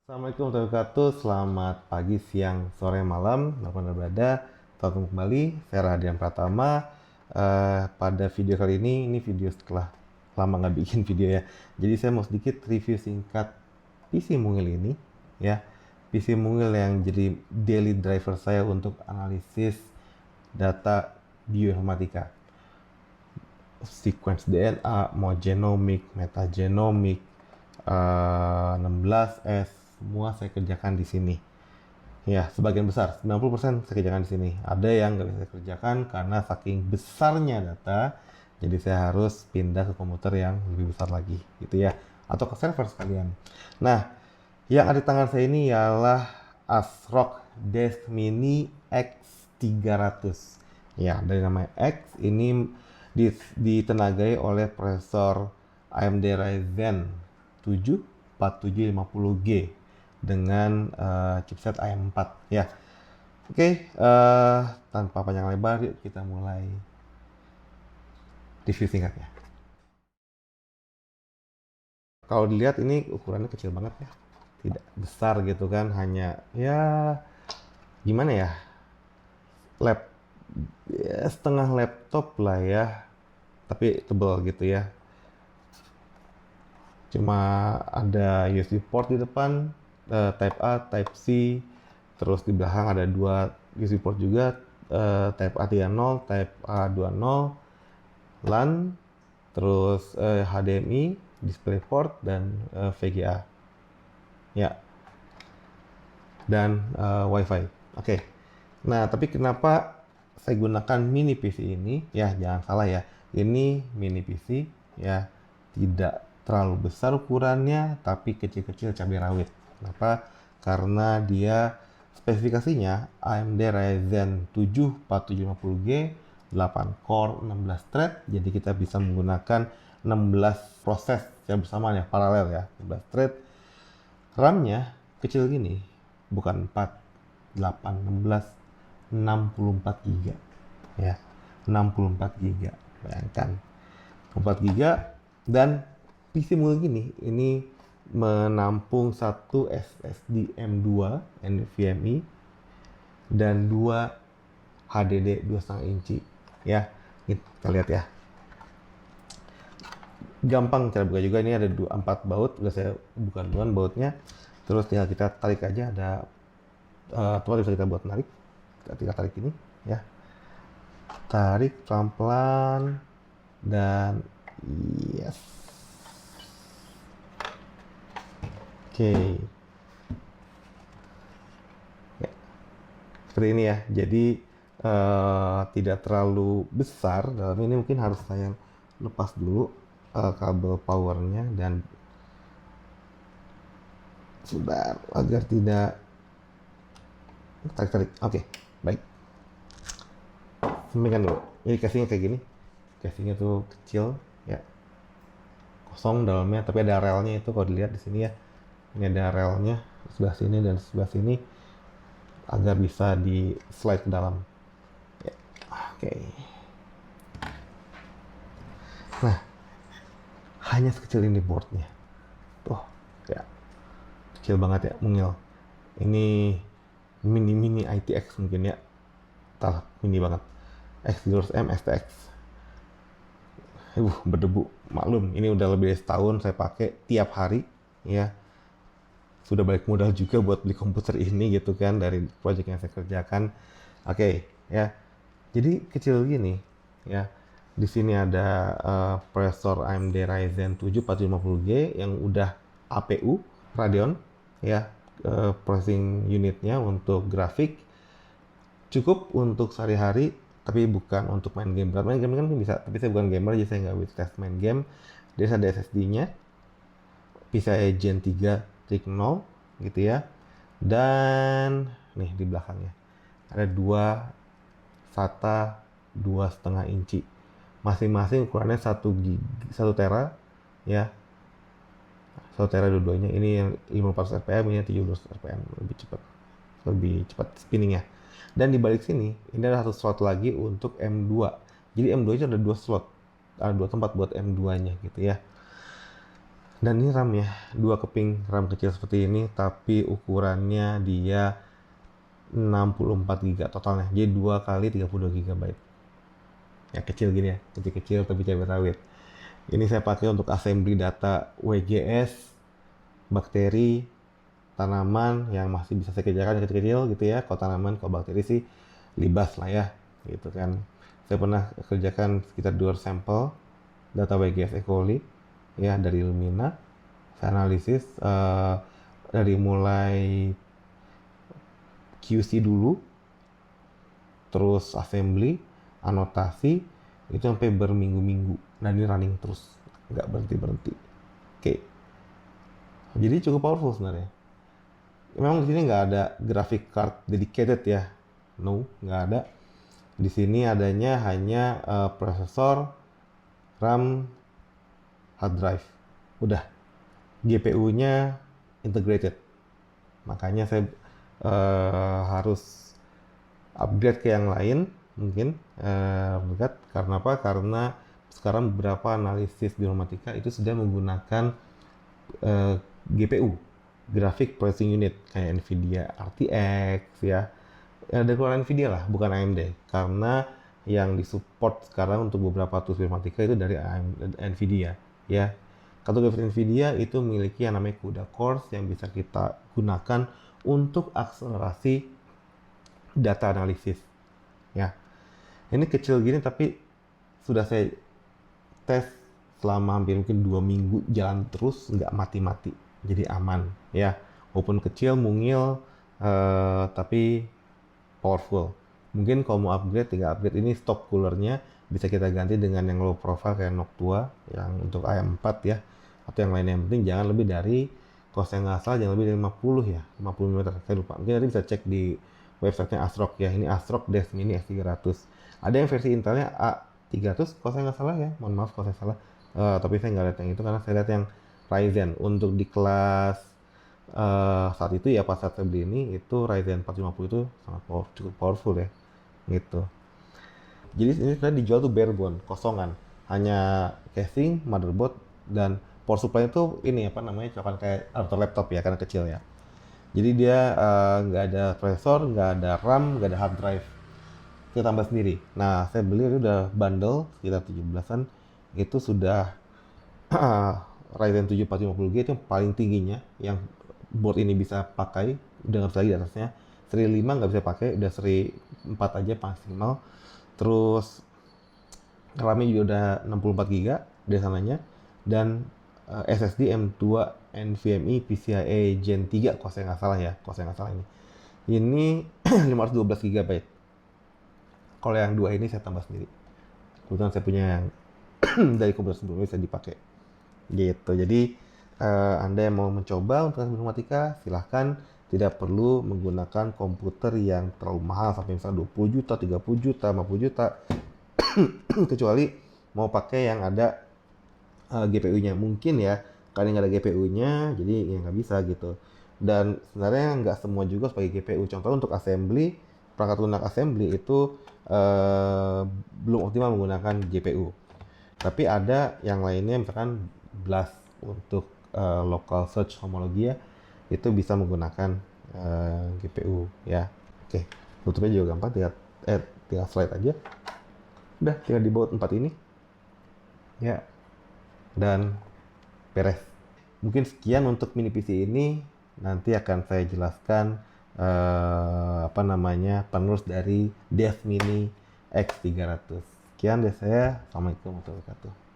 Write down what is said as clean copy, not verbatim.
Assalamualaikum warahmatullahi wabarakatuh. Selamat pagi, siang, sore, malam, dimanapun berada. Selamat ketemu kembali. Saya Radian Pratama. Pada video kali ini video setelah lama nggak bikin video ya. Jadi saya mau sedikit review singkat PC Mungil ini, ya. PC Mungil yang jadi daily driver saya untuk analisis data bioinformatika, sequence DNA, mau genomic, metagenomic, 16S, semua saya kerjakan di sini. Ya, sebagian besar, 90% saya kerjakan di sini. Ada yang nggak bisa saya kerjakan karena saking besarnya data, jadi saya harus pindah ke komputer yang lebih besar lagi, gitu ya. Atau ke server sekalian. Nah, yang ada di tangan saya ini ialah ASRock Desk Mini X300. Ya, dari nama X ini ditenagai oleh prosesor AMD Ryzen 7 4750G dengan chipset AM4 ya. Oke, tanpa panjang lebar, yuk kita mulai review singkatnya. Kalau dilihat ini ukurannya kecil banget ya, tidak besar gitu kan, hanya ya gimana ya, setengah laptop lah ya, tapi tebal gitu ya. Cuma ada USB port di depan, Type A, Type C, terus di belakang ada dua USB port juga, Type A 3.0, Type A 2.0, LAN, terus HDMI, DisplayPort, dan VGA. Ya, dan WiFi. Oke. Nah, tapi kenapa saya gunakan mini PC ini? Ya, jangan salah ya. Ini mini PC ya, tidak terlalu besar ukurannya, tapi kecil-kecil cabai rawit. Kenapa? Karena dia spesifikasinya AMD Ryzen 7 4750G, 8 core, 16 thread. Jadi kita bisa menggunakan 16 proses secara bersamaan ya, paralel ya, 16 thread. RAM-nya kecil gini, bukan 4, 8, 16, 64 GB ya, 64 GB, bayangkan 64 GB. Dan PC Mungil gini ini menampung satu SSD M2 NVMe dan 2 HDD 2,5 inci ya. Kita lihat ya, gampang cara buka juga. Ini ada 4 baut, udah saya buka duluan bautnya, terus tinggal kita tarik aja. Ada tempat bisa kita buat menarik, kita tarik ini ya, tarik pelan-pelan, dan yes, oke ya, seperti ini ya. Jadi tidak terlalu besar dalam ini, mungkin harus saya lepas dulu kabel powernya dan sebentar agar tidak tarik-tarik. Oke, baik. Sampaikan dulu. Ini casingnya kayak gini. Casingnya tuh kecil ya, kosong dalamnya, tapi ada relnya. Itu kalau dilihat di sini ya, ini ada relnya sebelah sini dan sebelah sini agar bisa di slide ke dalam ya. Oke. Nah, hanya sekecil ini boardnya tuh ya, kecil banget ya, mungil. Ini mini ITX mungkin ya, entahlah, mini banget. X300M STX. Berdebu, maklum. Ini udah lebih dari setahun saya pakai tiap hari ya. Sudah balik modal juga buat beli komputer ini gitu kan, dari proyek yang saya kerjakan. Oke ya. Jadi kecil gini ya. Di sini ada prosesor AMD Ryzen 7 4750G yang udah APU Radeon ya. Processing unitnya untuk grafik cukup untuk sehari-hari, tapi bukan untuk main game berat. Main game kan bisa, tapi saya bukan gamer, jadi saya nggak bisa tes main game. Dia ada SSD-nya, PCIe Gen 3 3.0 gitu ya. Dan nih di belakangnya ada dua SATA 2,5 inci, masing-masing ukurannya 1 tera ya. 1 tera dua-duanya. Ini yang 54 rpm, ini yang 17 rpm, lebih cepat spinningnya. Dan di balik sini ini ada satu slot lagi untuk M2. Jadi M2 itu ada 2 slot, ada 2 tempat buat M2 nya gitu ya. Dan ini RAM ya, 2 keping RAM kecil seperti ini, tapi ukurannya dia 64 GB totalnya. Jadi 2 kali 32 GB. Ya kecil gini ya, kecil-kecil tapi cabai rawit. Ini saya pakai untuk assembly data WGS, bakteri, tanaman yang masih bisa saya kerjakan kecil-kecil gitu ya. Kalau tanaman, kalau bakteri sih libas lah ya, gitu kan. Saya pernah kerjakan sekitar 2 sampel data WGS E. coli ya dari Illumina. Saya analisis dari mulai QC dulu, terus assembly, anotasi, itu sampai berminggu-minggu. Dan ini running terus, nggak berhenti-berhenti. Oke, jadi cukup powerful sebenarnya. Memang di sini nggak ada graphic card dedicated ya, no, nggak ada. Di sini adanya hanya prosesor, RAM, hard drive, udah. GPU-nya integrated, makanya saya harus upgrade ke yang lain mungkin karena apa? Karena sekarang beberapa analisis bioinformatika itu sudah menggunakan GPU, Graphic Processing Unit, kayak Nvidia RTX ya. Ada keluaran Nvidia lah, bukan AMD, karena yang disupport sekarang untuk beberapa tools bioinformatika itu dari Nvidia ya. Kartu Nvidia itu memiliki yang namanya CUDA cores yang bisa kita gunakan untuk akselerasi data analisis ya. Ini kecil gini tapi sudah saya tes selama hampir mungkin 2 minggu jalan terus, nggak mati-mati, jadi aman ya. Walaupun kecil, mungil, tapi powerful. Mungkin kalau mau upgrade, tinggal upgrade ini stop coolernya, bisa kita ganti dengan yang low profile kayak Noctua yang untuk AM4 ya, atau yang lainnya. Yang penting jangan lebih dari, kalau saya nggak salah jangan lebih dari 50 ya, 50 mm, saya lupa. Mungkin nanti bisa cek di websitenya ASRock ya. Ini ASRock Desk Mini S300. Ada yang versi Intelnya A300 kalau saya nggak salah ya, mohon maaf kalau saya salah. Tapi saya nggak lihat yang itu karena saya lihat yang Ryzen. Untuk di kelas saat itu ya, pas saat saya beli ini, itu Ryzen 450 itu sangat cukup powerful ya gitu. Jadi ini sebenarnya dijual tuh bare bone, kosongan, hanya casing, motherboard, dan power supply itu ini apa namanya, cokan kayak router laptop ya, karena kecil ya. Jadi dia nggak ada prosesor, nggak ada RAM, nggak ada hard drive, kita tambah sendiri. Nah saya beli itu udah bundle sekitar 17-an, itu sudah Ryzen 7 450G itu yang paling tingginya, yang board ini bisa pakai, udah nggak bisa lagi di atasnya. Seri 5 nggak bisa pakai, udah seri 4 aja maksimal. Terus RAM-nya juga udah 64 GB dari sananya, dan SSD M2 NVMe PCIe Gen 3 kalau saya nggak salah ya, kalau saya nggak salah ini 512 GB. Kalau yang dua ini saya tambah sendiri. Kebetulan saya punya yang dari komputer sebelumnya bisa dipakai gitu. Jadi Anda yang mau mencoba untuk informatika, silahkan, tidak perlu menggunakan komputer yang terlalu mahal sampai misalnya 20 juta, 30 juta, 50 juta. Kecuali mau pakai yang ada GPU-nya mungkin ya, karena nggak ada GPU-nya jadi ya nggak bisa gitu. Dan sebenarnya nggak semua juga sebagai GPU. Contoh untuk assembly, perangkat lunak assembly itu belum optimal menggunakan GPU. Tapi ada yang lainnya, misalkan BLAS untuk local search homologi ya, itu bisa menggunakan GPU ya. Oke, tutupnya juga gampang, tinggal slide aja. Udah, tinggal di baut 4 ini ya, dan beres. Mungkin sekian untuk mini PC ini. Nanti akan saya jelaskan apa namanya, penerus dari Desk Mini X300. Sekian dari saya. Assalamualaikum warahmatullahi wabarakatuh.